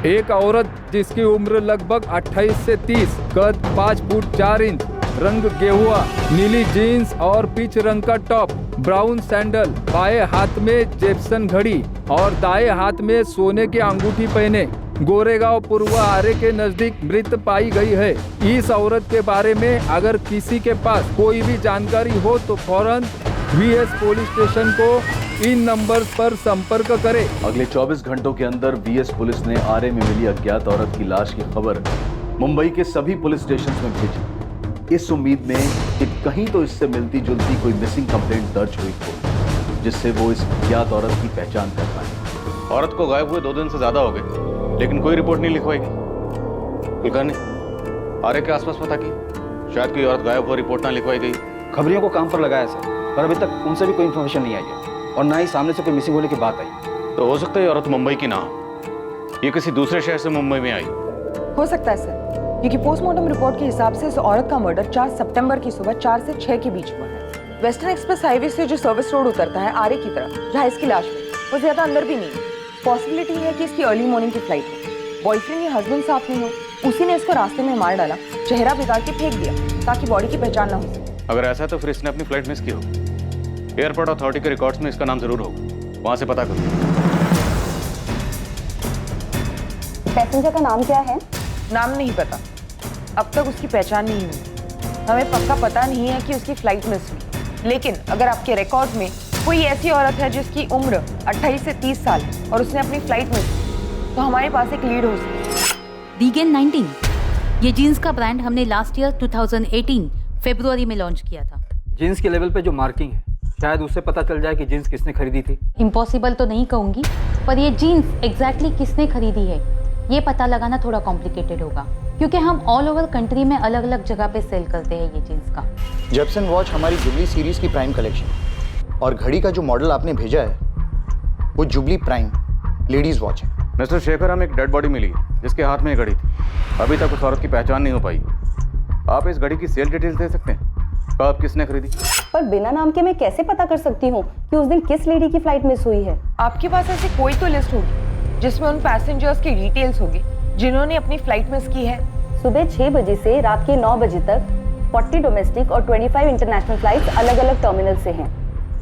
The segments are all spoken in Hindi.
एक औरत जिसकी उम्र लगभग 28 से 30, कद 5 फुट 4 इंच, रंग गेहुआ, नीली जीन्स और पीच रंग का टॉप, ब्राउन सैंडल, बाएं हाथ में जेप्सन घड़ी और दाएं हाथ में सोने की अंगूठी पहने गोरेगांव पूर्व आरे के नजदीक मृत पाई गई है। इस औरत के बारे में अगर किसी के पास कोई भी जानकारी हो तो फौरन वीएस पुलिस स्टेशन को इन नंबर्स पर संपर्क करें। अगले 24 घंटों के अंदर वीएस पुलिस ने आरे में मिली अज्ञात औरत की लाश की खबर मुंबई के सभी पुलिस स्टेशन में भेजी, इस उम्मीद में कि कहीं तो इससे मिलती जुलती कोई मिसिंग कंप्लेंट दर्ज हुई हो जिससे वो इस अज्ञात औरत की पहचान कर पाए। औरत को गायब हुए 2 दिन से ज्यादा हो गए, लेकिन कोई रिपोर्ट नहीं लिखवाएगी। कुलकर्णी, आरे के आसपास पता की, शायद कोई औरत गायब हुआ रिपोर्ट ना लिखवाई गई। खबरियों को काम पर लगाया सर, पर अभी तक उनसे भी कोई इन्फॉर्मेशन नहीं आई है और ना ही सामने से कोई मिसिंग होने की बात आई। तो हो सकता है ये औरत मुंबई की ना हो, ये किसी दूसरे शहर से मुंबई में आई। हो सकता है सर, क्योंकि पोस्टमार्टम रिपोर्ट के हिसाब से इस औरत का मर्डर 4 सितंबर की सुबह 4 से 6 के बीच हुआ है। वेस्टर्न एक्सप्रेस हाईवे से जो सर्विस रोड उतरता है आरे की तरफ, जहाँ इसकी लाश हुई, वो ज्यादा अंदर भी नहीं है। पॉसिबिलिटी है कि इसकी अर्ली मॉर्निंग की फ्लाइट हो, बॉयफ्रेंड या हस्बैंड साथ में हो, उसी ने इसको रास्ते में मार डाला, चेहरा बिगाड़ के फेंक दिया ताकि बॉडी की पहचान ना हो सके। अगर ऐसा है तो फिर इसने अपनी फ्लाइट मिस की होगी। एयरपोर्ट अथॉरिटी के रिकॉर्ड्स में इसका नाम जरूर होगा, वहां से पता करो। पैसेंजर का नाम क्या है? नाम नहीं पता, अब तक उसकी पहचान नहीं हुई। हमें पक्का पता नहीं है कि उसकी फ्लाइट मिस हुई, लेकिन अगर आपके रिकॉर्ड में कोई ऐसी औरत है जिसकी उम्र 28 से 30 साल है और उसने अपनी फ्लाइट मिस की, तो हमारे पास एक लीड हो सकती है। वीगन 19, ये जीन्स का ब्रांड हमने लास्ट ईयर 2018 फरवरी में लॉन्च किया था। जीन्स के लेवल पे जो मार्किंग है, शायद उससे पता चल जाए कि जीन्स किसने खरीदी थी। इम्पॉसिबल तो नहीं कहूँगी, पर ये जीन्स एग्जैक्टली किसने खरीदी है ये पता लगाना थोड़ा कॉम्प्लिकेटेड होगा, क्योंकि हम ऑल ओवर कंट्री में अलग अलग जगह पे सेल करते हैं ये जीन्स का। जेप्सन वॉच हमारी जुबली सीरीज की प्राइम कलेक्शन, और घड़ी का जो मॉडल आपने भेजा है वो जुबली प्राइम लेडीज वॉच है। मिस्टर शेखर, हमें एक डेड बॉडी मिली है जिसके हाथ में ये घड़ी थी। अभी तक उस औरत की पहचान नहीं हो पाई। आप इस घड़ी की सेल डिटेल्स दे सकते हैं, कब किसने खरीदी? पर बिना नाम के मैं कैसे पता कर सकती हूँ कि उस दिन किस लेडी की फ्लाइट मिस हुई है? आपके पास ऐसी कोई तो लिस्ट होगी जिसमें उन पैसेंजर्स की डिटेल्स होगी जिन्होंने अपनी फ्लाइट मिस की है। सुबह 6 बजे से रात के 9 बजे तक 40 डोमेस्टिक और 25 इंटरनेशनल फ्लाइट्स अलग अलग टर्मिनल से हैं।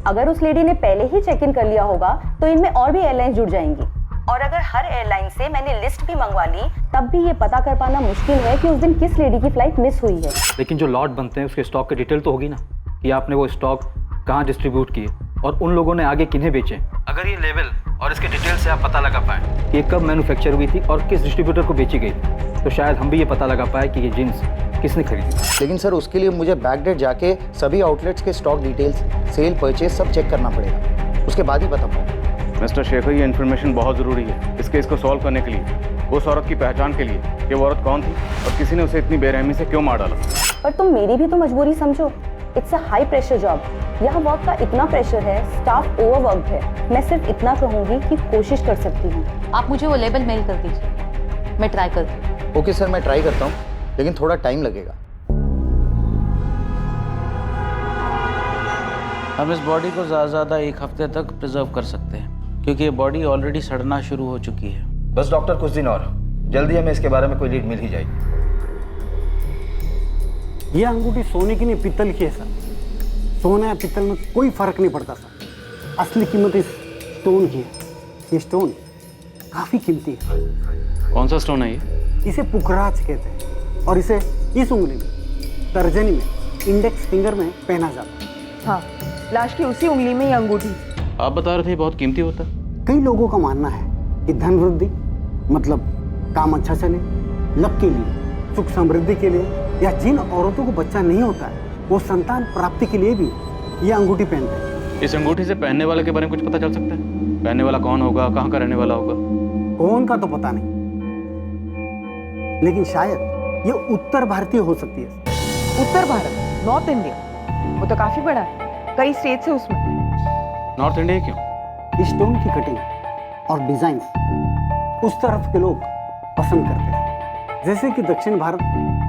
अगर उस लेडी ने पहले ही चेक इन कर लिया होगा तो इनमें और भी एयरलाइंस जुड़ जाएंगी, और अगर हर एयरलाइन से मैंने लिस्ट भी मंगवा ली तब भी ये पता कर पाना मुश्किल है कि उस दिन किस लेडी की फ्लाइट मिस हुई है। लेकिन जो लॉट बनते हैं उसके स्टॉक की डिटेल तो होगी ना, कि आपने वो स्टॉक कहाँ डिस्ट्रीब्यूट किए और उन लोगों ने आगे किन्हें बेचे। अगर ये लेवल और इसके डिटेल से आप पता लगा पाए कि ये कब मैन्युफैक्चर हुई थी और किस डिस्ट्रीब्यूटर को बेची गई, तो शायद हम भी ये पता लगा पाए कि ये जीन्स किसने खरीदी। लेकिन सर उसके लिए मुझे बैकडेट जाके सभी आउटलेट्स के स्टॉक डिटेल्स, सेल, परचेज सब चेक करना पड़ेगा, उसके बाद ही पता पड़ेगा। मिस्टर शेखर, ये इन्फॉर्मेशन बहुत ज़रूरी है इस केस को सॉल्व करने के लिए, उस औरत की पहचान के लिए कि वो औरत कौन थी और किसी ने उसे इतनी बेरहमी से क्यों मार डाला। पर तुम मेरी भी तो मजबूरी समझो। It's a high pressure job, यहाँ वर्क का इतना प्रेशर है, स्टाफ ओवरवर्क्ड है। मैं सिर्फ इतना कहूँगी कि कोशिश कर सकती हूँ। आप मुझे वो लेबल मेल कर दीजिए, मैं ट्राई करती हूँ। ओके सर, मैं ट्राई करता हूँ, लेकिन थोड़ा टाइम लगेगा। हम इस बॉडी को ज़्यादा से ज़्यादा 1 हफ्ते तक प्रिजर्व कर सकते हैं, क्योंकि ये बॉडी ऑलरेडी सड़ना शुरू हो चुकी है। बस डॉक्टर कुछ दिन और, जल्दी हमें इसके बारे में कोई लीड मिल ही जाएगी। ये अंगूठी सोने की नहीं पीतल की है सर। सोना या पीतल में कोई फर्क नहीं पड़ता सर, असली कीमत इस स्टोन की है। ये स्टोन काफी कीमती है। कौन सा स्टोन है ये? इसे पुखराज कहते हैं और इसे इस उंगली में, तर्जनी में, इंडेक्स फिंगर में पहना जाता है। हाँ, लाश की उसी उंगली में ये अंगूठी। आप बता रहे थे बहुत कीमती होता है। कई लोगों का मानना है कि धन वृद्धि, मतलब काम अच्छा चले, लक के लिए, सुख समृद्धि के लिए, या जिन औरतों को बच्चा नहीं होता है वो संतान प्राप्ति के लिए भी ये अंगूठी पहनते हैं। इस अंगूठी से पहनने वाले के बारे में कुछ पता चल सकता है? पहनने वाला कौन होगा, कहाँ का रहने वाला होगा? कौन का तो पता नहीं, लेकिन शायद ये उत्तर भारतीय हो सकती है। उत्तर भारत, नॉर्थ इंडिया, वो तो काफी बड़ा है, कई स्टेट्स है उसमें। नॉर्थ इंडिया क्यों? इस स्टोन की कटिंग और डिजाइन उस तरफ के लोग पसंद करते हैं, जैसे कि दक्षिण भारत,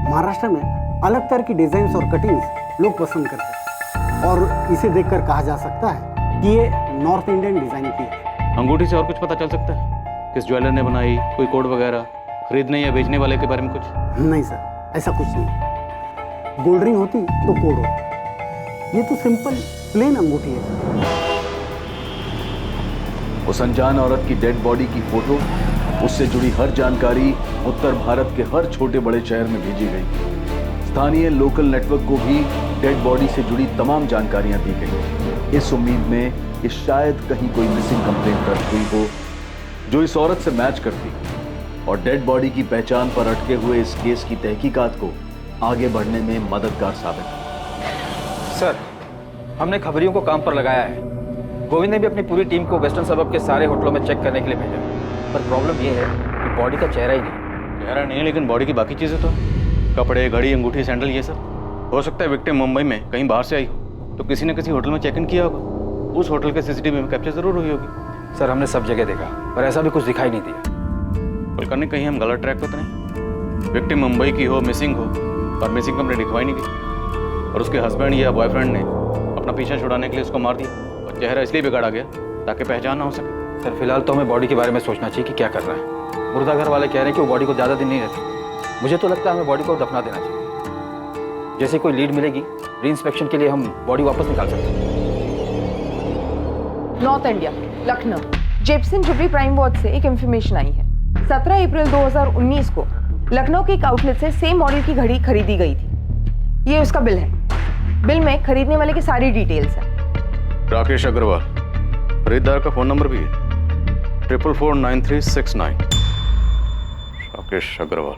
महाराष्ट्र में अलग तरह की डिजाइन और कटिंग्स लोग पसंद करते हैं, और इसे देखकर कहा जा सकता है कि ये नॉर्थ इंडियन डिजाइन की है। अंगूठी से और कुछ पता चल सकता है? किस ज्वेलर ने बनाई, कोई कोड वगैरह, खरीदने या बेचने वाले के बारे में कुछ? नहीं सर, ऐसा कुछ नहीं। गोल्ड रिंग होती तो कोड होता, ये तो सिंपल प्लेन अंगूठी है सर। उस अनजान औरत की डेड बॉडी की फोटो, उससे जुड़ी हर जानकारी उत्तर भारत के हर छोटे बड़े शहर में भेजी गई। स्थानीय लोकल नेटवर्क को भी डेड बॉडी से जुड़ी तमाम जानकारियां दी गई, इस उम्मीद में कि शायद कहीं कोई मिसिंग कंप्लेंट दर्ज हुई हो जो इस औरत से मैच करती और डेड बॉडी की पहचान पर अटके हुए इस केस की तहकीकात को आगे बढ़ने में मददगार साबित हो। सर, हमने खबरियों को काम पर लगाया है। गोविंद ने भी अपनी पूरी टीम को वेस्टर्न सबब के सारे होटलों में चेक करने के लिए भेजा, पर प्रॉब्लम ये है कि बॉडी का चेहरा ही नहीं। चेहरा नहीं है, लेकिन बॉडी की बाकी चीज़ें तो, कपड़े, घड़ी, अंगूठी, सैंडल, ये सब। हो सकता है विक्टिम मुंबई में कहीं बाहर से आई हो, तो किसी न किसी होटल में चेक इन किया होगा, उस होटल के सीसीटीवी में कैप्चर जरूर हुई होगी। सर, हमने सब जगह देखा, पर ऐसा भी कुछ दिखाई नहीं दिया। कुलकर्णी, कहीं हम गलत ट्रैक पे तो नहीं? विक्टिम मुंबई की हो, मिसिंग हो, और मिसिंग कंप्लेंट लिखवाई नहीं गई, और उसके हस्बैंड या बॉयफ्रेंड ने अपना पीछा छुड़ाने के लिए उसको मार दिया, और चेहरा इसलिए बिगाड़ा गया ताकि पहचान ना हो सके। सर, फिलहाल तो हमें बॉडी के बारे में सोचना चाहिए कि क्या कर रहा है। मुर्दा घर वाले कह रहे हैं कि वो बॉडी को ज़्यादा दिन नहीं रहती। मुझे तो लगता है हमें बॉडी को दफना देना चाहिए। जैसे कोई लीड मिलेगी, री इंस्पेक्शन के लिए हम बॉडी वापस निकाल सकते हैं। North India, Lucknow, Jepson jubilee prime watch से एक इंफॉर्मेशन आई है। 17 अप्रैल 2019 को लखनऊ के एक आउटलेट से सेम मॉडल की घड़ी खरीदी गई थी। ये उसका बिल है। बिल में खरीदने वाले की सारी डिटेल्स हैं। राकेश अग्रवाल, खरीदार का फोन नंबर भी है 444939। राकेश अग्रवाल।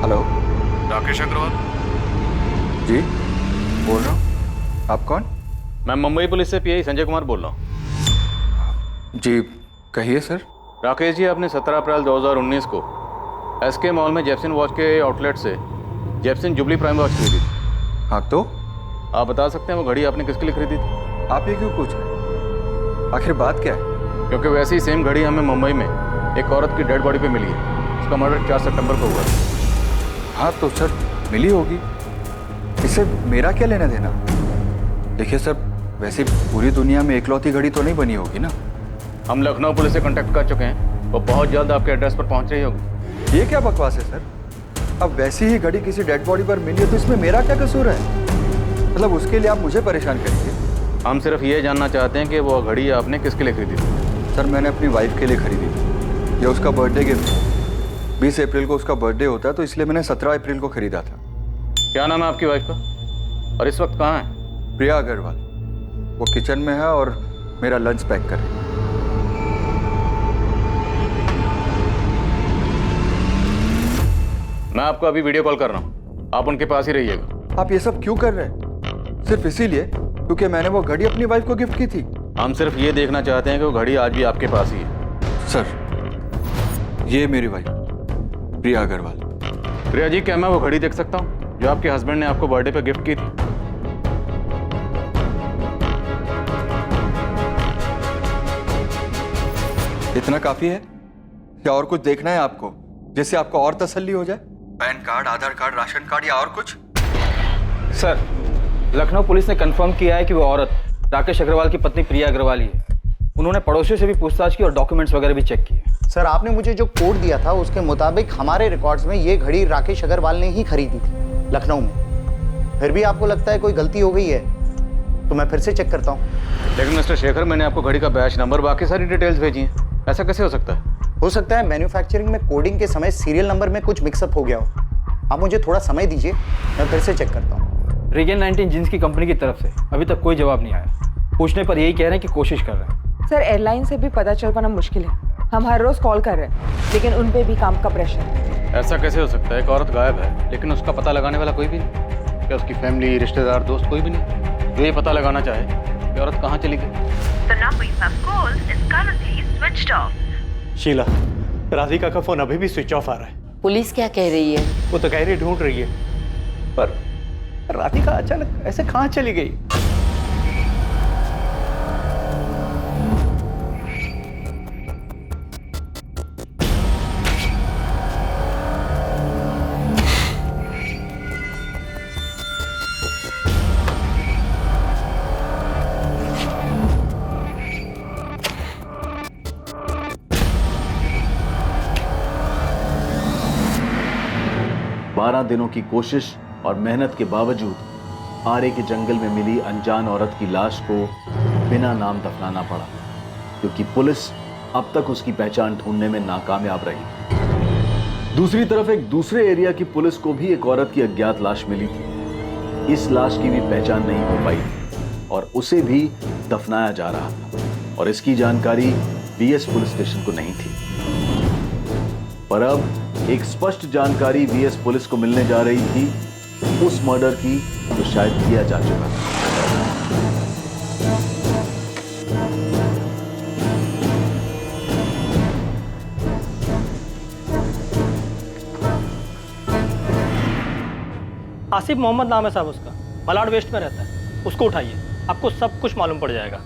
हेलो, राकेश अग्रवाल जी बोल रहा हूँ। आप कौन? मैं मुंबई पुलिस से पीआई संजय कुमार बोल रहा हूँ। जी कहिए सर। राकेश जी, आपने 17 अप्रैल 2019 को एसके मॉल में जेपसन वॉच के आउटलेट से जेपसन जुबली प्राइम वॉच खरीदी थी। हाँ तो आप बता सकते हैं वो घड़ी आपने किसके लिए खरीदी थी? आप ये क्यों पूछ रहे हैं? आखिर बात क्या है? क्योंकि वैसी ही सेम घड़ी हमें मुंबई में एक औरत की डेड बॉडी पे मिली है। उसका मर्डर 4 सितंबर को हुआ। हाँ तो सर मिली होगी, इससे मेरा क्या लेना देना? देखिए सर, वैसे पूरी दुनिया में एकलौती घड़ी तो नहीं बनी होगी ना। हम लखनऊ पुलिस से कांटेक्ट कर चुके हैं, वो बहुत जल्द आपके एड्रेस पर पहुंच रही होगी। ये क्या बकवास है सर? अब वैसी ही घड़ी किसी डेड बॉडी पर मिली है तो इसमें मेरा क्या कसूर है? मतलब उसके लिए आप मुझे परेशान करेंगे? हम सिर्फ ये जानना चाहते हैं कि वो घड़ी आपने किसके लिए खरीदी थी? सर मैंने अपनी वाइफ के लिए खरीदी थी। ये उसका बर्थडे गिफ्ट है। 20 अप्रैल को उसका बर्थडे होता है, तो इसलिए मैंने 17 अप्रैल को खरीदा था। क्या नाम है आपकी वाइफ का, और इस वक्त कहाँ है? प्रिया अग्रवाल। वो किचन में है और मेरा लंच पैक कर रही है। मैं आपको अभी वीडियो कॉल कर रहा हूँ, आप उनके पास ही रहिएगा। आप ये सब क्यों कर रहे हैं? सिर्फ इसीलिए क्योंकि मैंने वो घड़ी अपनी वाइफ को गिफ्ट की थी। हम सिर्फ ये देखना चाहते हैं कि वो घड़ी आज भी आपके पास ही है। सर ये मेरी वाइफ प्रिया अग्रवाल। प्रिया जी, क्या मैं वो घड़ी देख सकता हूँ जो आपके हस्बैंड ने आपको बर्थडे पे गिफ्ट की थी? इतना काफी है या और कुछ देखना है आपको, जिससे आपको और तसल्ली हो जाए? पैन कार्ड, आधार कार्ड, राशन कार्ड या और कुछ? सर, लखनऊ पुलिस ने कंफर्म किया है कि वो औरत राकेश अग्रवाल की पत्नी प्रिया अग्रवाल ही है। उन्होंने पड़ोसियों से भी पूछताछ की और डॉक्यूमेंट्स वगैरह भी चेक किए। सर आपने मुझे जो कोड दिया था उसके मुताबिक हमारे रिकॉर्ड्स में ये घड़ी राकेश अग्रवाल ने ही खरीदी थी लखनऊ में। फिर भी आपको लगता है कोई गलती हो गई है, तो मैं फिर से चेक करता हूँ। लेकिन मिस्टर शेखर, मैंने आपको घड़ी का बैच नंबर, बाकी सारी डिटेल्स भेजी हैं, ऐसा कैसे हो सकता है? हो सकता है मैन्युफैक्चरिंग में कोडिंग के समय सीरियल नंबर में कुछ मिक्सअप हो गया हो। आप मुझे थोड़ा समय दीजिए, मैं फिर से चेक करता हूँ। रीगन 19 जींस की कंपनी की तरफ से अभी तक कोई जवाब नहीं आया। पूछने पर यही कह रहे हैं कि कोशिश कर रहे हैं। सर, एयरलाइन से भी पता चल पाना मुश्किल है। हम हर रोज कॉल कर रहे हैं, लेकिन उन पे भी काम का प्रेशर है। ऐसा कैसे हो सकता है? एक औरत गायब है, लेकिन उसका पता लगाने वाला कोई भी नहीं। क्या उसकी फैमिली, रिश्तेदार, दोस्त कोई भी नहीं जो ये पता लगाना चाहे कि औरत कहाँ चली गई? शीला, राधिका का फोन अभी भी स्विच ऑफ आ रहा है। पुलिस क्या कह रही है? वो तो कह रही ढूंढ रही है, पर राधिका अचानक ऐसे कहाँ चली गई? 12 दिनों की कोशिश और मेहनत के बावजूद आरे के जंगल में मिली अनजान औरत की लाश को बिना नाम दफनाना पड़ा, क्योंकि पुलिस अब तक उसकी पहचान ढूंढने में नाकामयाब रही। दूसरी तरफ एक दूसरे एरिया की पुलिस को भी एक औरत की अज्ञात लाश मिली थी। इस लाश की भी पहचान नहीं हो पाई और उसे भी दफनाया जा रहा था, और इसकी जानकारी बीएस पुलिस स्टेशन को नहीं थी। पर अब एक स्पष्ट जानकारी बीएस पुलिस को मिलने जा रही थी उस मर्डर की जो शायद किया जा चुका था। आसिफ मोहम्मद नाम है साहब उसका, मलाड वेस्ट में रहता है। उसको उठाइए, आपको सब कुछ मालूम पड़ जाएगा।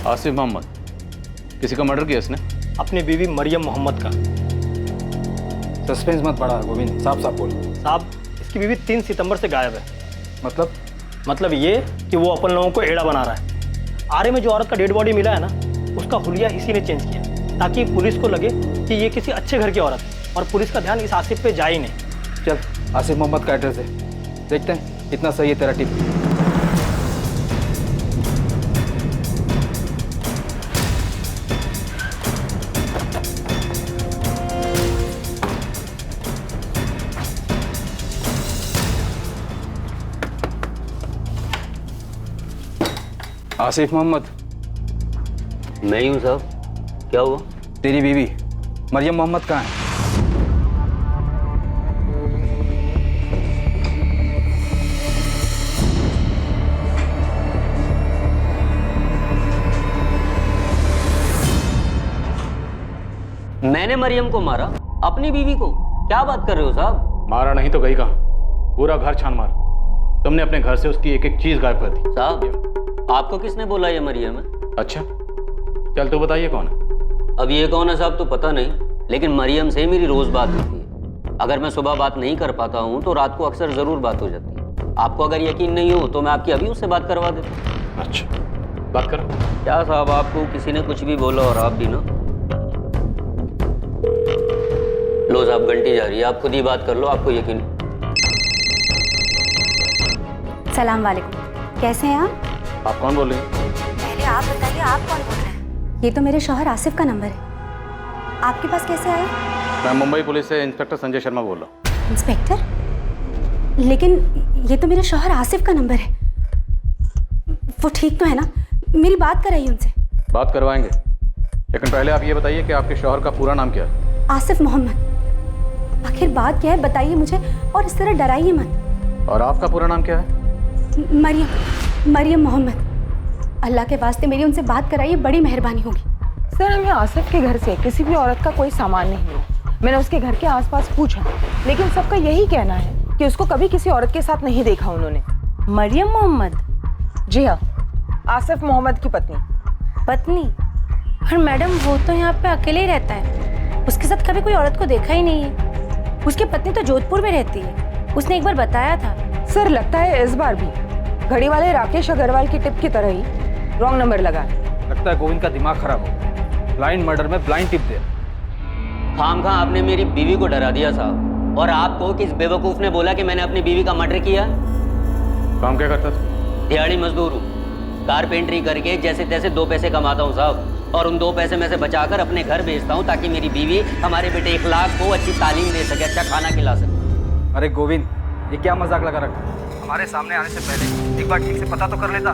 आसिफ मोहम्मद, किसी का मर्डर किया इसने? अपनी बीवी मरियम मोहम्मद का। सस्पेंस मत बढ़ा गोविंद, साफ साफ बोल। साहब, इसकी बीवी 3 सितंबर से गायब है। मतलब ये कि वो अपन लोगों को एड़ा बना रहा है। आरे में जो औरत का डेड बॉडी मिला है ना, उसका हुलिया इसी ने चेंज किया, ताकि पुलिस को लगे कि ये किसी अच्छे घर की औरत है और पुलिस का ध्यान इस आसिफ पे जाए ही नहीं। चल, आसिफ मोहम्मद का एड्रेस है, देखते हैं इतना सही है तेरा टिप। आसिफ मोहम्मद। मैं ही हूँ साहब। क्या हुआ? तेरी बीवी मरियम मोहम्मद कहाँ है? मैंने मरियम को मारा? अपनी बीवी को? क्या बात कर रहे हो साहब? मारा नहीं तो गई कहाँ? पूरा घर छान मारा। तुमने अपने घर से उसकी एक एक चीज गायब कर दी। साहब, आपको किसने बोला ये मरियम है? अच्छा, चल तो बताइए कौन है? अब ये कौन है साहब तो पता नहीं, लेकिन मरियम से मेरी रोज बात होती है। अगर मैं सुबह बात नहीं कर पाता हूँ तो रात को अक्सर जरूर बात हो जाती है। आपको अगर यकीन नहीं हो तो मैं आपकी अभी उससे बात करवा देता हूँ। अच्छा, बात करो। क्या साहब, आपको किसी ने कुछ भी बोला और आप भी ना। लो साहब, घंटी जा रही है, आप खुद ही बात कर लो, आपको यकीन। सलाम वालेकुम, कैसे हैं आप? आप कौन बोल रही हैं? पहले आप बताइए, आप कौन बोल रहे हैं? ये तो मेरे शौहर आसिफ का नंबर है। आपके पास कैसे आया? मैं मुंबई पुलिस से इंस्पेक्टर संजय शर्मा बोल रहा हूँ। इंस्पेक्टर? लेकिन ये तो मेरे शौहर आसिफ का नंबर है। वो ठीक तो है ना? मेरी बात कराइए उनसे। बात करवाएंगे, लेकिन पहले आप ये बताइए कि आपके शौहर का पूरा नाम क्या है? आसिफ मोहम्मद। आखिर बात क्या है बताइए मुझे, और इस तरह डराइए मत। और आपका पूरा नाम क्या है? मरियम मोहम्मद। अल्लाह के वास्ते मेरी उनसे बात कराइए, बड़ी मेहरबानी होगी। सर, हमें आसिफ के घर से किसी भी औरत का कोई सामान नहीं मिला। मैंने उसके घर के आसपास पूछा, लेकिन सबका यही कहना है कि उसको कभी किसी औरत के साथ नहीं देखा उन्होंने। मरियम मोहम्मद? जी हाँ, आसिफ मोहम्मद की पत्नी। पत्नी? पर मैडम, वो तो यहाँ पे अकेले ही रहता है, उसके साथ कभी कोई औरत को देखा ही नहीं है। उसकी पत्नी तो जोधपुर में रहती है, उसने एक बार बताया था। सर, लगता है इस बार भी घड़ी वाले राकेश अग्रवाल की टिप की तरह ही रॉन्ग नंबर लगा। लगता है गोविंद का दिमाग खराब हो गया, ब्लाइंड मर्डर में ब्लाइंड टिप दे। खामखा आपने मेरी बीवी को डरा दिया साहब। और आपको किस बेवकूफ ने बोला कि मैंने अपनी बीवी का मर्डर किया? काम क्या करता था? दिहाड़ी मजदूर हूँ, कारपेंटरी करके जैसे तैसे 2 पैसे कमाता हूँ साहब, और उन 2 पैसे में से बचाकर अपने घर भेजता हूँ ताकि मेरी बीवी हमारे बेटे इखलाक को अच्छी तालीम दे सके, अच्छा खाना खिला सके। अरे गोविंद, ये क्या मजाक लगा रखा? हमारे सामने आने से पहले एक बार ठीक से पता तो कर लेता।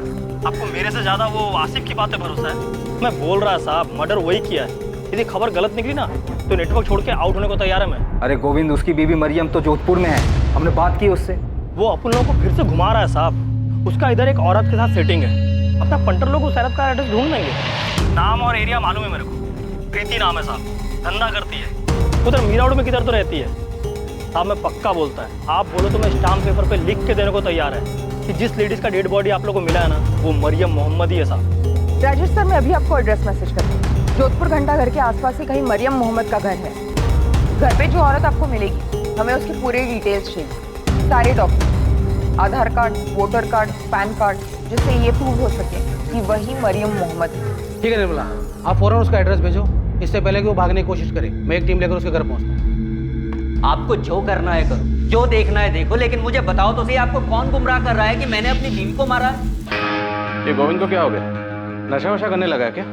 आपको मेरे से ज्यादा वो आसिफ की बात पे भरोसा है? मैं बोल रहा साहब, मर्डर वही किया है। यदि खबर गलत निकली ना तो नेटवर्क छोड़ के आउट होने को तैयार है मैं। अरे गोविंद, उसकी बीवी मरियम तो जोधपुर में है, हमने बात की उससे। वो अपन लोगों को फिर से घुमा रहा है साहब। उसका इधर एक औरत के साथ सेटिंग है। अपना पंटर लोग उस औरत का एड्रेस ढूंढ लेंगे। नाम और एरिया मालूम है मेरे को, प्रीति नाम है साहब, धंधा करती है उधर मीरा रोड में, किधर तो रहती है साहब। मैं पक्का बोलता है, आप बोलो तो मैं स्टाम्प पेपर पे लिख के देने को तैयार है कि जिस लेडीज का डेड बॉडी आप लोगों को मिला है ना, वो मरियम मोहम्मद ही है साहब। राजेश सर, मैं अभी आपको एड्रेस मैसेज करती हूँ। जोधपुर घंटा घर के आसपास ही कहीं मरियम मोहम्मद का घर है। घर पे जो औरत आपको मिलेगी, हमें उसकी पूरी डिटेल्स चाहिए। सारे document, Aadhaar card, voter card, PAN card, जिससे ये प्रूव हो सके कि वही मरियम मोहम्मद है। ठीक है निर्मला, आप फौरन उसका एड्रेस भेजो, इससे पहले कि वो भागने की कोशिश करे। मैं एक टीम लेकर उसके घर पहुंचता हूँ। आपको जो करना है करो, जो देखना है देखो, लेकिन मुझे बताओ तो सही, आपको कौन गुमराह कर रहा है कि मैंने अपनी बीवी को मारा है? ये गोविंद को क्या हो गया? नशा वशा करने लगा है क्या?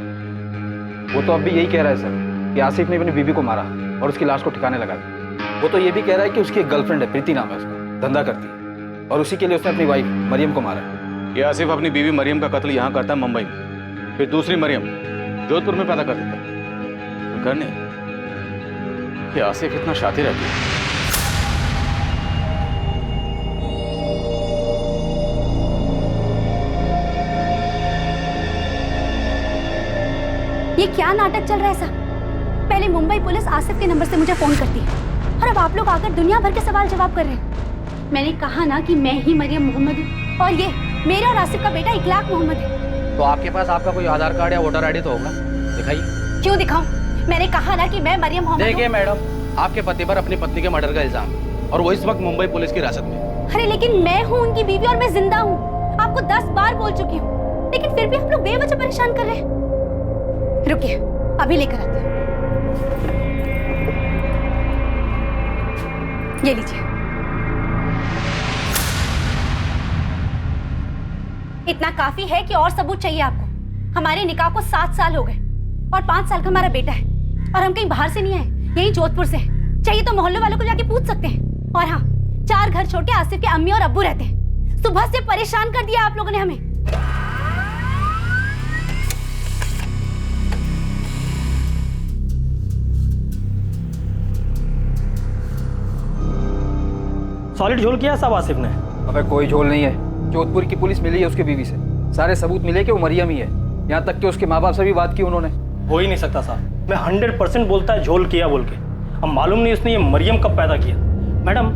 वो तो अब भी यही कह रहा है सर कि आसिफ ने अपनी बीवी को मारा और उसकी लाश को ठिकाने लगा दिया। वो तो ये भी कह रहा है कि उसकी एक गर्लफ्रेंड है, प्रीति नाम है उसका, धंधा करती है, और उसी के लिए उसने अपनी वाइफ मरियम को मारा है। ये आसिफ अपनी बीवी मरियम का कत्ल यहाँ करता है मुंबई में, फिर दूसरी मरियम जोधपुर में पैदा कर देता है। करने ये आसिफ इतना शातिर है। ये क्या नाटक चल रहा है साहब? पहले मुंबई पुलिस आसिफ के नंबर से मुझे फोन करती है और अब आप लोग आकर दुनिया भर के सवाल जवाब कर रहे हैं। मैंने कहा ना कि मैं ही मरियम मोहम्मद हूँ और ये मेरा और आसिफ का बेटा इकलाक मोहम्मद है। तो आपके पास आपका कोई आधार कार्ड या वोटर आईडी तो होगा, दिखाइए। क्यों दिखाऊं? मैंने कहा ना कि मैं मरियम मोहम्मद। देखिए मैडम, आपके पति पर अपनी पत्नी के मर्डर का इल्जाम और वो इस वक्त मुंबई पुलिस की हिरासत में। अरे लेकिन मैं हूँ उनकी बीवी और मैं जिंदा हूँ। आपको 10 बार बोल चुकी हूँ, लेकिन फिर भी आप लोग बेवजह परेशान कर रहे हैं। रुकिए, अभी लेकर आते हैं। ये लीजिए। इतना काफी है कि और सबूत चाहिए आपको? हमारे निकाह को 7 साल हो गए और 5 साल का हमारा बेटा है और हम कहीं बाहर से नहीं आए, यही जोधपुर से हैं। चाहिए तो मोहल्ले वालों को जाके पूछ सकते हैं। और हाँ, 4 घर छोड़ के आसिफ के अम्मी और अब्बू रहते हैं। सुबह से परेशान कर दिया आप लोगों ने हमें। सॉलिड झोल किया सब आसिफ ने? अबे कोई झोल नहीं है, जोधपुर की पुलिस मिली है उसकी बीवी से, सारे सबूत मिले कि वो मरियम ही है। यहाँ तक कि उसके माँ बाप से भी बात की उन्होंने। हो ही नहीं सकता साहब, मैं 100% बोलता है झोल किया बोल के। अब मालूम नहीं उसने ये मरियम कब पैदा किया। मैडम,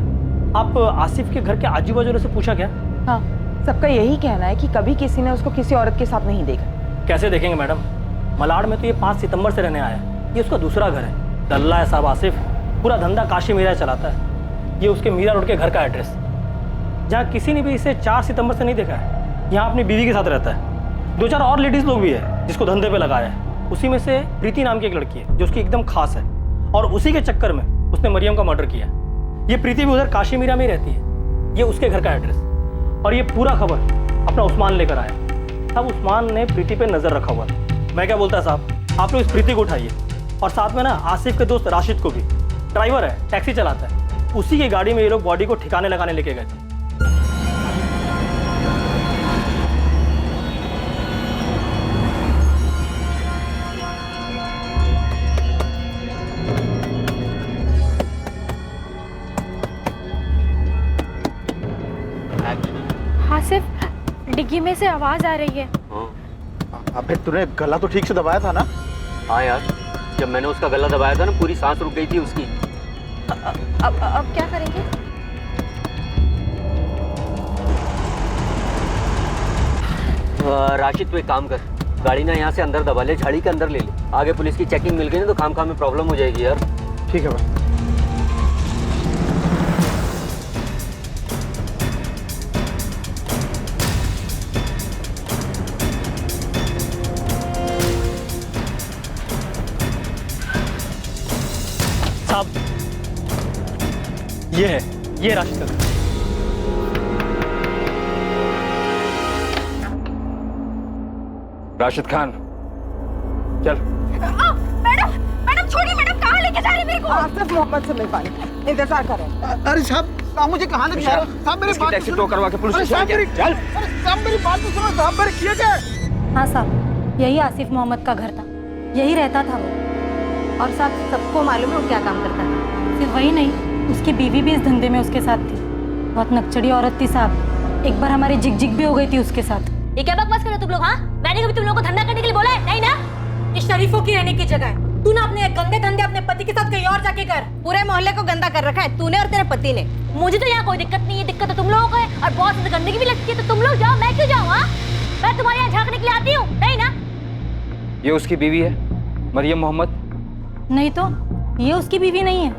आप आसिफ के घर के आजू बाजू से पूछा क्या? हाँ, सबका यही कहना है कि कभी किसी ने उसको किसी औरत के साथ नहीं देखा। कैसे देखेंगे मैडम, मलाड में तो ये 5 सितंबर से रहने आया है, ये उसका दूसरा घर है। दल्ला है साहब आसिफ, पूरा धंधा काशी मीरा चलाता है। ये उसके मीरा रोड के घर का एड्रेस, जहाँ किसी ने भी इसे 4 सितंबर से नहीं देखा है। यहाँ अपनी बीवी के साथ रहता है। 2-4 और लेडीज लोग भी है जिसको धंधे पे लगाया है। उसी में से प्रीति नाम की एक लड़की है जो उसकी एकदम खास है, और उसी के चक्कर में उसने मरियम का मर्डर किया। ये प्रीति भी उधर काशी मीरा में ही रहती है। ये उसके घर का एड्रेस, और ये पूरा खबर अपना उस्मान लेकर आया। तब उस्मान ने प्रीति पे नजर रखा हुआ था। मैं क्या बोलता साहब, आप लोग इस प्रीति को उठाइए और साथ में ना आसिफ के दोस्त राशिद को भी। ड्राइवर है, टैक्सी चलाता है, उसी की गाड़ी में ये लोग बॉडी को ठिकाने लगाने लेके गए थे। आसिफ, डिग्गी में से आवाज आ रही है। अबे तूने गला तो ठीक से दबाया था ना? हाँ यार, जब मैंने उसका गला दबाया था ना, पूरी सांस रुक गई थी उसकी। अब क्या करेंगे? राशिद तो एक काम कर, गाड़ी ना यहाँ से अंदर दबा ले, झाड़ी के अंदर ले ले। आगे पुलिस की चेकिंग मिल गई ना तो खाम में प्रॉब्लम हो जाएगी यार। ठीक है भाई। साहब, ये है, ये राशिद का घर। राशिद खान, चल। मैडम छोड़िए, मैडम कहाँ लेके जा रही है मेरे को? आसिफ मोहम्मद से मिल पानी, इंतजार करें। अरे साहब मुझे कहाँ लेके जा रहे हो? साहब मेरी बात टैक्सी टो करवा के पुलिस स्टेशन चल। साहब मेरी बात तो सुनो, साहब मेरे किए क्या? हाँ साहब, यही आसिफ मोहम्मद का घर था, यही रहता था वो। और साहब सबको मालूम है वो क्या काम करता था। सिर्फ वही नहीं, उसकी बीवी भी इस धंधे में उसके साथ थी। बहुत नकचड़ी औरत थी साहब, एक बार हमारी जिग भी हो गई थी उसके साथ। ये क्या बकवास कर रहे हो तुम लोग? हाँ, मैंने कभी तुम लोगों को धंधा करने के लिए बोला है? नहीं ना। ये शरीफों की रहने की जगह है। तू ना अपने गंदे धंधे अपने पति के साथ कहीं और जाके कर। पूरे मोहल्ले को गंदा कर रखा है तूने और तेरे पति ने। मुझे तो यहाँ कोई दिक्कत नहीं है, दिक्कत तो तुम लोगों को है, और बहुत ज्यादा गंदगी भी लगती है तो तुम लोग जाओ, मैं क्यों जाऊँ? मैं तुम्हारे यहाँ झांकने के लिए आती हूँ? नहीं ना। ये उसकी बीवी है, मरियम मोहम्मद। नहीं तो, ये उसकी बीवी नहीं है।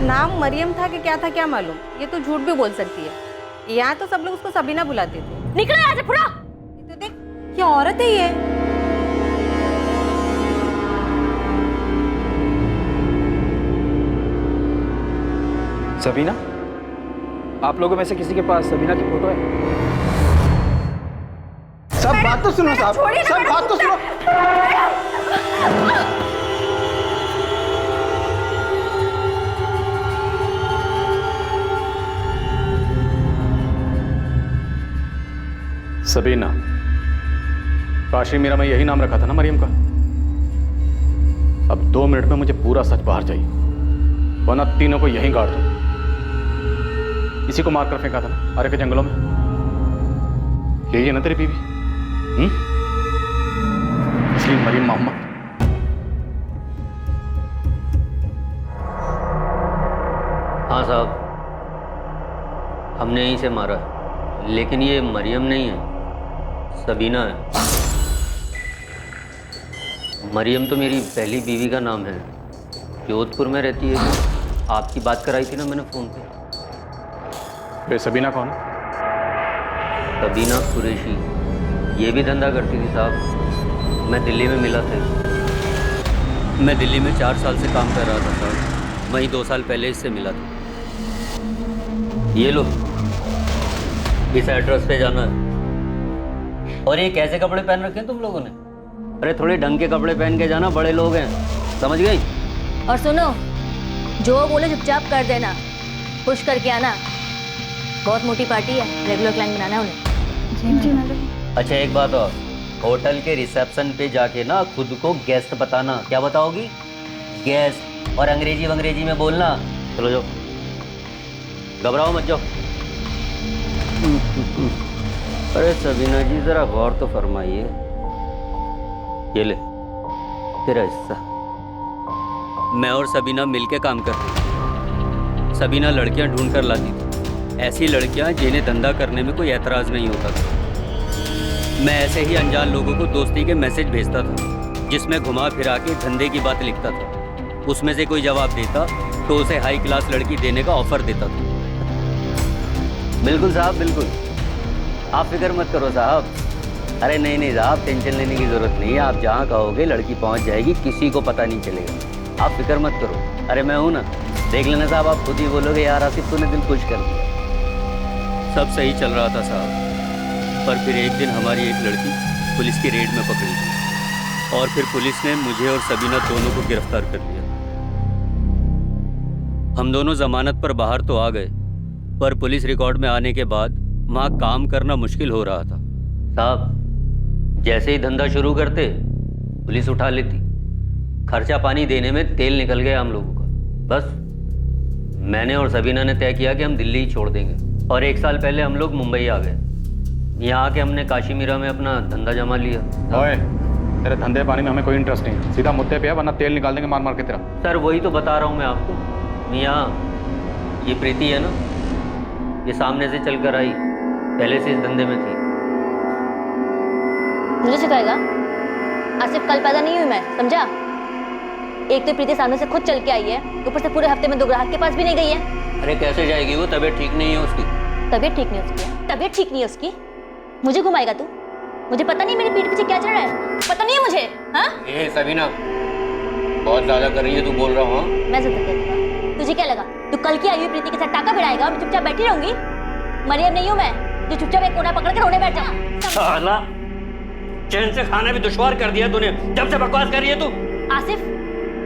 नाम मरियम था कि क्या था क्या मालूम, ये तो झूठ भी बोल सकती है। यहाँ तो सब लोग उसको सबीना बुलाते थे। निकलो यहाँ से फुड़ा। ये तो देख, ये औरत है ये। सबीना, आप लोगों में से किसी के पास सबीना की फोटो है? सब बात तो सुनो साहब, सब बात तो सुनो। सबीना, काशी मीरा में यही नाम रखा था ना मरियम का। अब 2 मिनट में मुझे पूरा सच बाहर चाहिए, वरना तीनों को यहीं गाड़ दूं। इसी को मारकर फेंका था ना आरे के जंगलों में। यही है ना तेरी बीवी? इसलिए मरियम मोहम्मद। हाँ साहब, हमने यहीं से मारा है, लेकिन ये मरियम नहीं है, सबीना है। मरियम तो मेरी पहली बीवी का नाम है, जोधपुर में रहती है। आपकी बात कराई थी ना मैंने फ़ोन पे। वे सबीना कौन है? सबीना कुरैशी, ये भी धंधा करती थी साहब। मैं दिल्ली में मिला था। मैं दिल्ली में 4 साल से काम कर रहा था साहब, वहीं 2 साल पहले इससे मिला था। ये लो, इस एड्रेस पे जाना है। और ये कैसे कपड़े पहन रखे हैं तुम लोगों ने? अरे थोड़े ढंग के कपड़े पहन के जाना, बड़े लोग हैं, समझ गई? और सुनो, जो बोले चुपचाप कर देना, खुश करके आना। बहुत मोटी पार्टी है, रेगुलर क्लाइंट बनाना है उन्हें। जी मैडम। अच्छा एक बात और, होटल के रिसेप्शन पे जाके ना खुद को गेस्ट बताना। क्या बताओगी? गेस्ट। और अंग्रेजी में बोलना। चलो जाओ, घबराओ मत जाओ। अरे सबीना जी जरा गौर तो फरमाइए। ये ले तेरा हिस्सा। मैं और सबीना मिलके काम करते थे। सबीना लड़कियां ढूंढ कर लाती थी, ऐसी लड़कियां जिन्हें धंधा करने में कोई एतराज़ नहीं होता था। मैं ऐसे ही अनजान लोगों को दोस्ती के मैसेज भेजता था, जिसमें घुमा फिरा के धंधे की बात लिखता था। उसमें से कोई जवाब देता तो उसे हाई क्लास लड़की देने का ऑफर देता था। बिल्कुल साहब, बिल्कुल, आप फिक्र मत करो साहब। अरे नहीं साहब, टेंशन लेने की ज़रूरत नहीं है। आप जहाँ कहोगे लड़की पहुँच जाएगी, किसी को पता नहीं चलेगा। आप फिक्र मत करो। अरे मैं हूँ ना, देख लेना साहब, आप खुद ही बोलोगे यार आसिफ तूने दिल खुश कर दिया। सब सही चल रहा था साहब, पर फिर एक दिन हमारी एक लड़की पुलिस की रेड में पकड़ी गई और फिर पुलिस ने मुझे और सबीना दोनों को गिरफ्तार कर लिया। हम दोनों जमानत पर बाहर तो आ गए, पर पुलिस रिकॉर्ड में आने के बाद वहाँ काम करना मुश्किल हो रहा था साहब। जैसे ही धंधा शुरू करते पुलिस उठा लेती। खर्चा पानी देने में तेल निकल गया हम लोगों का। बस मैंने और सबीना ने तय किया कि हम दिल्ली ही छोड़ देंगे और 1 साल पहले हम लोग मुंबई आ गए। यहाँ आके हमने काशी मीरा में अपना धंधा जमा लिया। ओए, तेरे धंधे पानी में हमें कोई इंटरेस्ट नहीं, सीधा मुद्दे पे है, वरना तेल निकाल देंगे मार मार के तेरा। सर वही तो बता रहा हूँ मैं आपको। यहाँ ये प्रीति है ना, ये सामने से चल कर आई, पहले से इस धंधे में थी। मुझे सिखाएगा? आसिफ कल पैदा नहीं हुई मैं, समझा? एक तो प्रीति सामने से खुद चल के आई है, ऊपर से पूरे हफ्ते में 2 ग्राहक के पास भी नहीं गई है। अरे कैसे जाएगी वो, तबीयत ठीक नहीं है उसकी। तबीयत ठीक नहीं है उसकी? तबीयत ठीक नहीं है उसकी? मुझे घुमाएगा तू? मुझे पता नहीं मेरी पीठ पीछे क्या चल रहा है, पता नहीं है मुझे। हाँ ए सबीना, बहुत ज्यादा कर रही है तू, बोल रहा हूँ। मैं ज्यादा कर रही हूँ? तुझे क्या लगा तू कल की आई हुई प्रीति के साथ टाका भिड़ाएगा और मैं चुपचाप बैठी रहूंगी? मरियम नहीं हूँ मैं जो चुपचाप एक कोना पकड़ कर रोने बैठ जाऊँ। साला, चैन से खाना भी दुश्वार कर दिया तूने, जब से बकवास कर रही है तू। आसिफ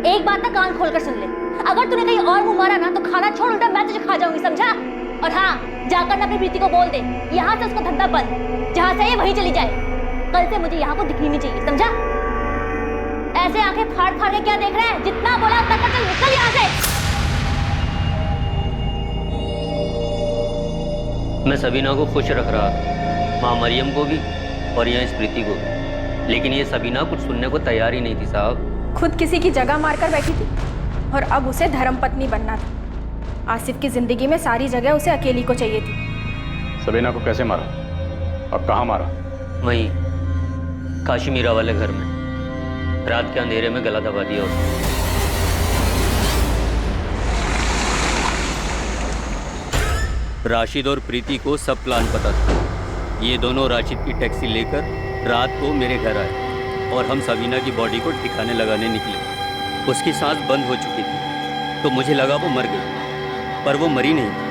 एक बात ना कान खोलकर सुन ले, अगर तूने कहीं और मुंह मारा ना तो खाना छोड़ उल्टा मैं तुझे खा जाऊंगी, समझा? और हाँ, जाकर ना अपनी प्रीति को बोल दे यहाँ से उसका धंधा बंद, जहाँ से ये वहीं चली जाए। कल से मुझे यहाँ को दिखनी नहीं चाहिए, समझा? ऐसे आंखें फाड़ फाड़ के क्या देख रहा है? जितना बोला उतना कर, चल निकल यहाँ से। मैं सबीना को खुश रख रहा था, माँ मरियम को भी और यहाँ इस प्रीति को भी, लेकिन ये सबीना कुछ सुनने को तैयार ही नहीं थी साहब। खुद किसी की जगह मारकर बैठी थी और अब उसे धर्मपत्नी बनना था। आसिफ की जिंदगी में सारी जगह उसे अकेली को चाहिए थी। सबीना को कैसे मारा और कहाँ मारा? वहीं काशी मीरा वाले घर में, रात के अंधेरे में गला दबा दिया उसने। राशिद और प्रीति को सब प्लान पता था। ये दोनों राशिद की टैक्सी लेकर रात को मेरे घर आए और हम सबीना की बॉडी को ठिकाने लगाने निकले। उसकी सांस बंद हो चुकी थी तो मुझे लगा वो मर गई, पर वो मरी नहीं थी।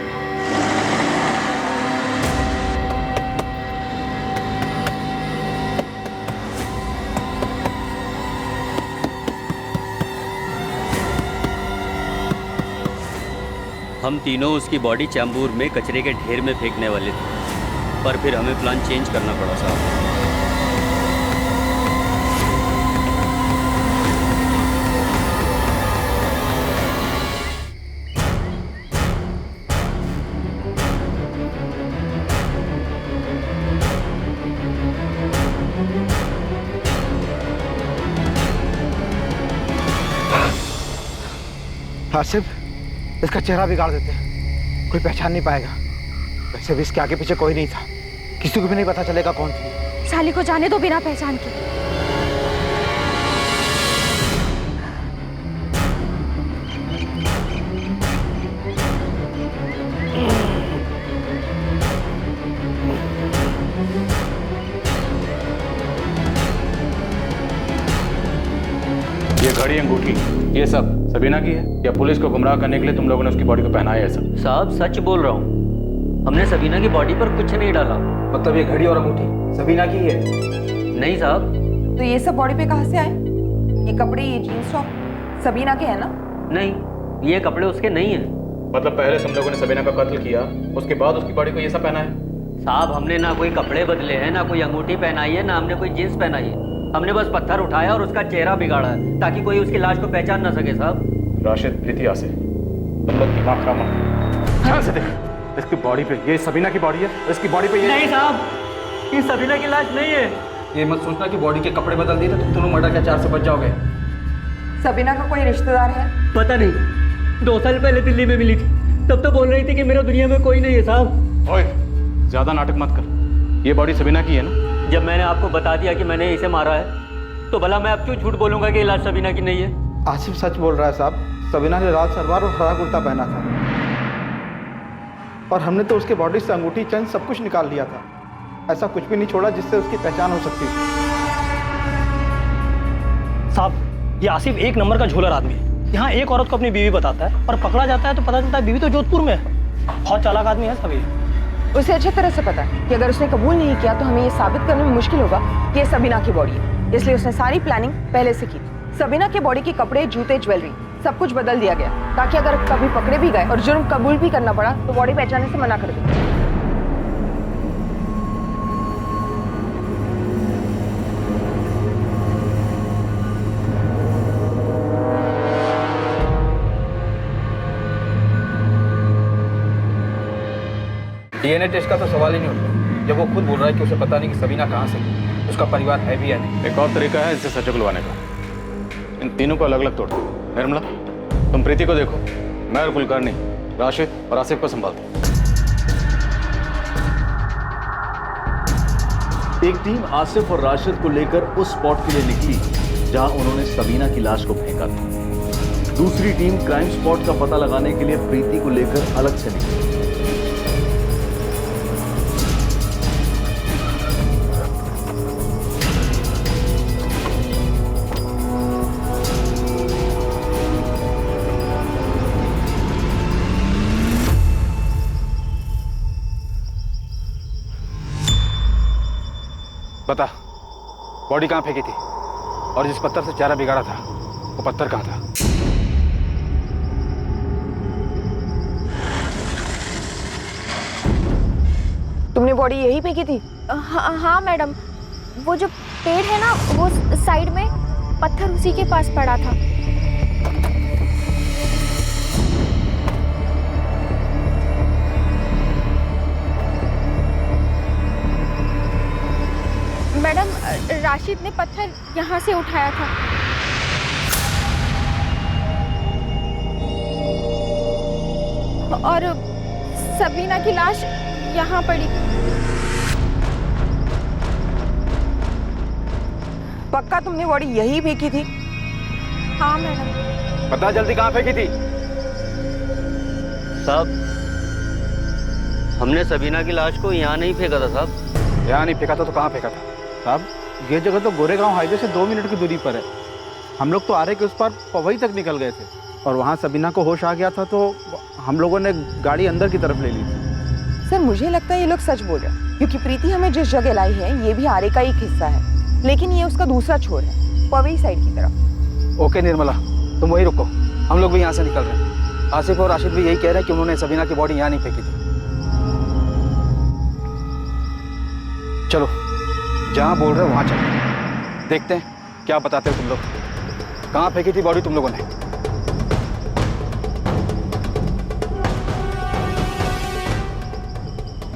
हम तीनों उसकी बॉडी चैम्बूर में कचरे के ढेर में फेंकने वाले थे, पर फिर हमें प्लान चेंज करना पड़ा साहब। आसिफ, इसका चेहरा बिगाड़ देते हैं, कोई पहचान नहीं पाएगा। वैसे भी इसके आगे पीछे कोई नहीं था, किसी को भी नहीं पता चलेगा कौन थी। साली को जाने दो बिना पहचान के। ये घड़ी, अंगूठी, ये सब सबीना की है या पुलिस को गुमराह करने के लिए तुम लोगों ने उसकी बॉडी को पहनाया है? सब साहब सच बोल रहा हूँ, हमने सबीना की बॉडी पर कुछ नहीं डाला। मतलब ये घड़ी और अंगूठी सबीना की है? नहीं साहब। तो ये सब बॉडी पे कहाँ से आए? ये कपड़े, ये जीन्स टॉप सबीना के हैं ना? नहीं, ये कपड़े उसके नहीं है। मतलब पहले तुम लोगों ने सबीना का कत्ल किया, उसके बाद उसकी बॉडी को ये सब पहना है? साहब हमने ना कोई कपड़े बदले हैं, ना कोई अंगूठी पहनाई है, ना हमने कोई जींस पहनाई है। हमने बस पत्थर उठाया और उसका चेहरा बिगाड़ा है ताकि कोई उसकी लाश को पहचान ना सके साहब। राशिद, प्रीति, आसिफ, तुम लोग दिमाग खराब मत। ध्यान से देख, इसकी बॉडी पे ये सबीना की बॉडी है, इसकी बॉडी पे ये नहीं साहब, ये सबीना की लाश नहीं है। ये मत सोचना कि बॉडी के कपड़े बदल दिए तो तुम दोनों मर्डर के चार्ज से बच जाओगे। सबीना का कोई रिश्तेदार है? पता नहीं, 2 साल पहले दिल्ली में मिली थी, तब तो बोल रही थी कि मेरा दुनिया में कोई नहीं है साहब। ओए, ज्यादा नाटक मत कर, ये बॉडी सबीना की है ना? जब मैंने आपको बता दिया कि मैंने इसे मारा है तो भला मैं अब क्यों झूठ बोलूंगा कि ये लाश सबीना की नहीं है? आसिफ सच बोल रहा है साहब, सबीना ने लाल सलवार और हरा कुर्ता पहना था और हमने तो उसके बॉडी से अंगूठी, चेन सब कुछ निकाल लिया था। ऐसा कुछ भी नहीं छोड़ा जिससे उसकी पहचान हो सकती थी। साहब, ये आसिफ एक नंबर का झोलर आदमी है। यहाँ एक औरत को अपनी बीवी बताता है और पकड़ा जाता है तो पता चलता है बीवी तो जोधपुर में है। बहुत चालाक आदमी है सभी। उसे अच्छी तरह से पता है कि अगर उसने कबूल नहीं किया तो हमें ये साबित करने में मुश्किल होगा कि ये सबीना की बॉडी है, इसलिए उसने सारी प्लानिंग पहले से की थी। सबीना के बॉडी के कपड़े, जूते, ज्वेलरी सब कुछ बदल दिया गया ताकि अगर कभी पकड़े भी गए और जुर्म कबूल भी करना पड़ा तो बॉडी पहचानने से मना कर दे। डीएनए टेस्ट का तो सवाल ही नहीं उठता जब वो खुद बोल रहा है कि उसे पता नहीं कि सबीना कहाँ से, उसका परिवार है भी या नहीं। एक और तरीका है इससे सच उगलवाने का, इन तीनों को अलग अलग तोड़। निर्मला, तुम प्रीति को देखो, मैं और कुलकर्णी राशिद और आसिफ को संभालते। एक टीम आसिफ और राशिद को लेकर उस स्पॉट के लिए निकली जहां उन्होंने सबीना की लाश को फेंका था। दूसरी टीम क्राइम स्पॉट का पता लगाने के लिए प्रीति को लेकर अलग से निकली। बता, बॉडी कहाँ फेंकी थी और जिस पत्थर से चेहरा बिगाड़ा था वो पत्थर कहाँ था? तुमने बॉडी यही फेंकी थी? हाँ मैडम, वो जो पेड़ है ना वो साइड में, पत्थर उसी के पास पड़ा था। मैडम, राशिद ने पत्थर यहाँ से उठाया था। और सबीना की लाश यहाँ पड़ी। पक्का तुमने बॉडी यही फेंकी थी? हाँ मैडम। बता जल्दी कहाँ फेंकी थी? साहब, हमने सबीना की लाश को यहाँ नहीं फेंका था साहब। यहाँ नहीं फेंका था तो कहाँ फेंका था? साहब ये जगह तो गोरेगांव हाईवे से 2 मिनट की दूरी पर है। हम लोग तो आरे के उस पार पवई तक निकल गए थे और वहाँ सबीना को होश आ गया था तो हम लोगों ने गाड़ी अंदर की तरफ ले ली थी। सर मुझे लगता है ये लोग सच बोल रहे हैं, क्योंकि प्रीति हमें जिस जगह लाई है ये भी आरे का एक हिस्सा है, लेकिन ये उसका दूसरा छोर है, पवई साइड की तरफ। ओके निर्मला, तुम वहीं रुको, हम लोग भी यहाँ से निकल रहे हैं। आसिफ और राशिद भी यही कह रहे हैं कि उन्होंने सबीना की बॉडी यहाँ नहीं फेंकी थी। चलो जहाँ बोल रहे हो वहाँ चलो, देखते हैं क्या बताते हो तुम लोग। कहाँ फेंकी थी बॉडी तुम लोगों ने?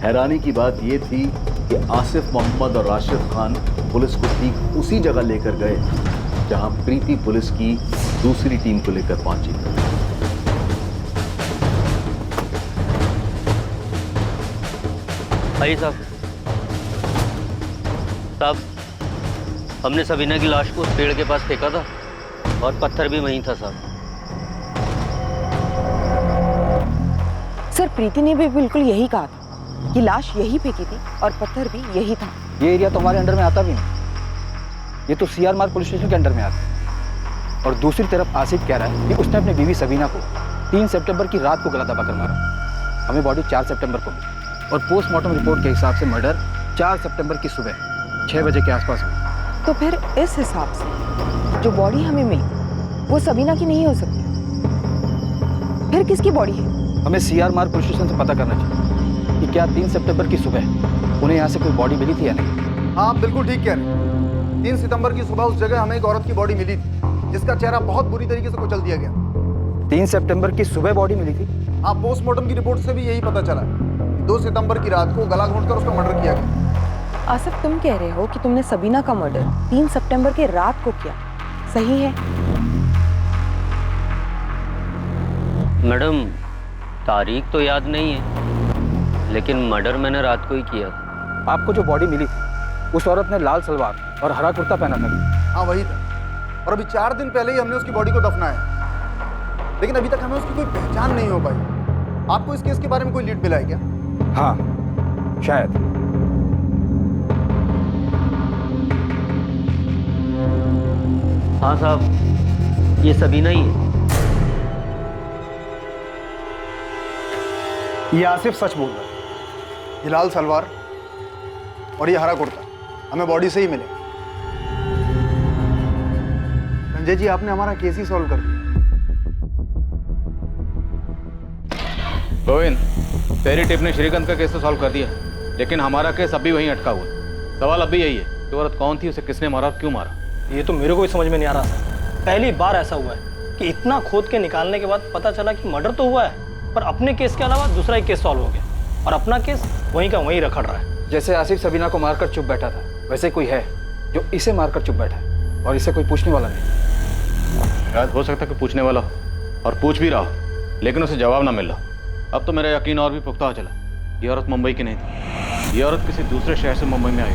हैरानी की बात यह थी कि आसिफ मोहम्मद और राशिद खान पुलिस को ठीक उसी जगह लेकर गए जहां प्रीति पुलिस की दूसरी टीम को लेकर पहुंची। भाई साहब हमने सबीना की लाश को उस पेड़ के पास फेंका था और पत्थर भी वहीं था साहब। सर प्रीति ने भी बिल्कुल यही कहा था कि लाश यही फेंकी थी और पत्थर भी यही था। ये एरिया तो हमारे अंडर में आता भी नहीं, ये तो सीआर मार्ग पुलिस स्टेशन के अंडर में आता है। और दूसरी तरफ आसिफ कह रहा है कि उसने अपनी बीवी सबीना को 3 सितंबर की रात को गला दबा कर मारा। हमें बॉडी 4 सितंबर को मिली और पोस्टमार्टम रिपोर्ट के हिसाब से मर्डर 4 सितंबर की सुबह 6 बजे के आसपास हुई। तो फिर इस हिसाब से जो बॉडी हमें मिली वो सबीना की नहीं हो सकती, फिर किसकी बॉडी है? हमें सीआर मार्ग पुलिस स्टेशन से पता करना चाहिए कि क्या 3 सितंबर की सुबह उन्हें यहाँ से कोई बॉडी मिली थी या नहीं। हाँ बिल्कुल ठीक कह रहे हैं। 3 सितंबर की सुबह उस जगह हमें एक औरत की बॉडी मिली थी जिसका चेहरा बहुत बुरी तरीके से कुचल दिया गया। 3 सितंबर की सुबह बॉडी मिली थी? हाँ पोस्टमार्टम की रिपोर्ट से भी यही पता चला। 2 सितंबर की रात को गला घोंटकर उसका मर्डर किया गया। आसिफ तुम कह रहे हो कि तुमने सबीना का मर्डर 3 सितंबर के रात को किया, सही है? मैडम तारीख तो याद नहीं है, लेकिन मर्डर मैंने रात को ही किया था। आपको जो बॉडी मिली थी उस औरत ने लाल सलवार और हरा कुर्ता पहना था। हाँ वही था, और अभी 4 दिन पहले ही हमने उसकी बॉडी को दफनाया, लेकिन अभी तक हमें उसकी कोई पहचान नहीं हो पाई। आपको इस केस के बारे में कोई लीड मिला है क्या? हाँ शायद। हाँ साहब ये सबीना ही है। ये आसिफ सच बोल रहा है। ये लाल सलवार और ये हरा कुर्ता हमें बॉडी से ही मिले। संजय जी आपने हमारा केस ही सॉल्व कर दिया। गोविंद तेरी टिप ने श्रीकांत का केस तो सॉल्व कर दिया, लेकिन हमारा केस अभी वहीं अटका हुआ। सवाल अभी यही है कि औरत कौन थी, उसे किसने मारा और क्यों मारा। ये तो मेरे को भी समझ में नहीं आ रहा था। पहली बार ऐसा हुआ है कि इतना खोद के निकालने के बाद पता चला कि मर्डर तो हुआ है, पर अपने केस के अलावा दूसरा ही केस सॉल्व हो गया और अपना केस वहीं का वहीं रखड़ रहा है। जैसे आसिफ सबीना को मारकर चुप बैठा था, वैसे कोई है जो इसे मारकर चुप बैठा है और इसे कोई पूछने वाला नहीं। शायद हो सकता है कि पूछने वाला हो और पूछ भी रहा हो, लेकिन उसे जवाब ना मिल रहा। अब तो मेरा यकीन और भी पुख्ता हो चला, ये औरत मुंबई की नहीं थी, ये औरत किसी दूसरे शहर से मुंबई में आई।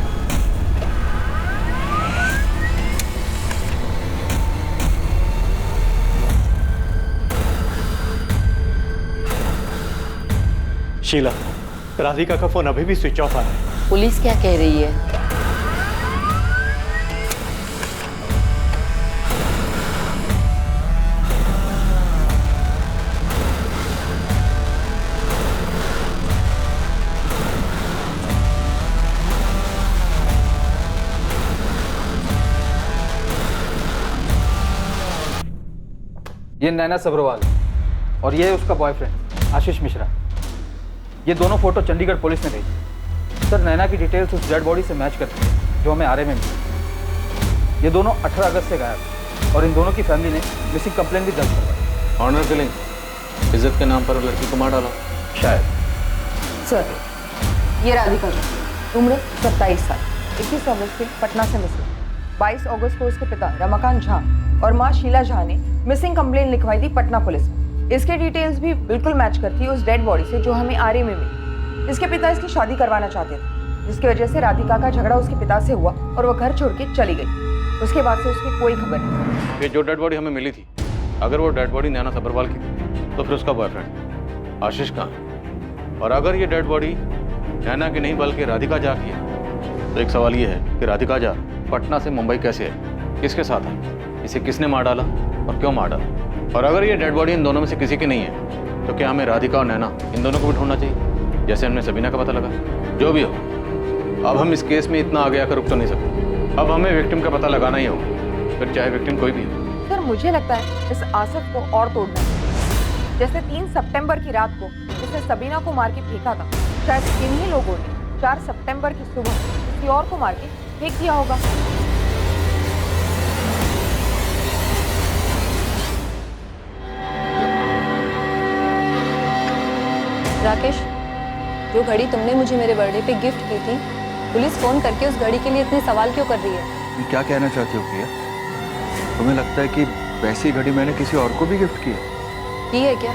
शीला, राधिका का फोन अभी भी स्विच ऑफ आ रहा है। पुलिस क्या कह रही है? ये नैना सब्रवाल और ये उसका बॉयफ्रेंड आशीष मिश्रा। ये दोनों फोटो चंडीगढ़ पुलिस ने भेजी। सर नैना की डिटेल्स उस डेड बॉडी से मैच करती है जो हमें आरए में मिली। ये दोनों 18 अगस्त से गायब और इन दोनों की फैमिली ने मिसिंग कंप्लेंट भी दर्ज करवाई। ऑनर किलिंग, इज्जत के नाम पर लड़की को मार डाला शायद। सर ये राधिका की उम्र 27 साल, 21 अगस्त से पटना से मिसिंग। 22 अगस्त को उसके पिता रमाकांत झा और माँ शीला झा ने मिसिंग कंप्लेंट लिखवाई थी पटना पुलिस में। इसके डिटेल्स भी बिल्कुल मैच करती है उस डेड बॉडी से जो हमें आरए में मिली। इसके पिता इसकी शादी करवाना चाहते थे, जिसकी वजह से राधिका का झगड़ा उसके पिता से हुआ और वो घर छोड़ के चली गई। उसके बाद से उसकी कोई खबर नहीं। ये जो डेड बॉडी हमें मिली थी, अगर वो डेड बॉडी नैना सब्रवाल की थी तो फिर उसका बॉयफ्रेंड आशीष कहाँ? और अगर ये डेड बॉडी नैना की नहीं बल्कि राधिका झा की है तो एक सवाल ये है कि राधिका झा पटना से मुंबई कैसे है, किसके साथ है, इसे किसने मार डाला और क्यों मार डाला। और अगर ये डेड बॉडी इन दोनों में से किसी की नहीं है तो क्या हमें राधिका और नैना इन दोनों को भी ढूंढना चाहिए, जैसे हमने सबीना का पता लगा। जो भी हो, अब हम इस केस में इतना आगे आकर रुक तो नहीं सकते। अब हमें विक्टिम का पता लगाना ही होगा, फिर चाहे विक्टिम कोई भी हो। सर मुझे लगता है इस आसिफ को और तोड़ना है। जैसे 3 सितंबर की रात को जिसने सबीना को मार के फेंका था, शायद इन्हीं लोगों ने 4 सितंबर की सुबह किसी और को मार के फेंक दिया होगा। राकेश, जो घड़ी तुमने मुझे मेरे बर्थडे पे गिफ्ट की थी, पुलिस फोन करके उस घड़ी के लिए इतने सवाल क्यों कर रही है? तुम क्या कहना चाहती हो प्रिया? तुम्हें लगता है कि वैसी घड़ी मैंने किसी और को भी गिफ्ट की है? की है क्या?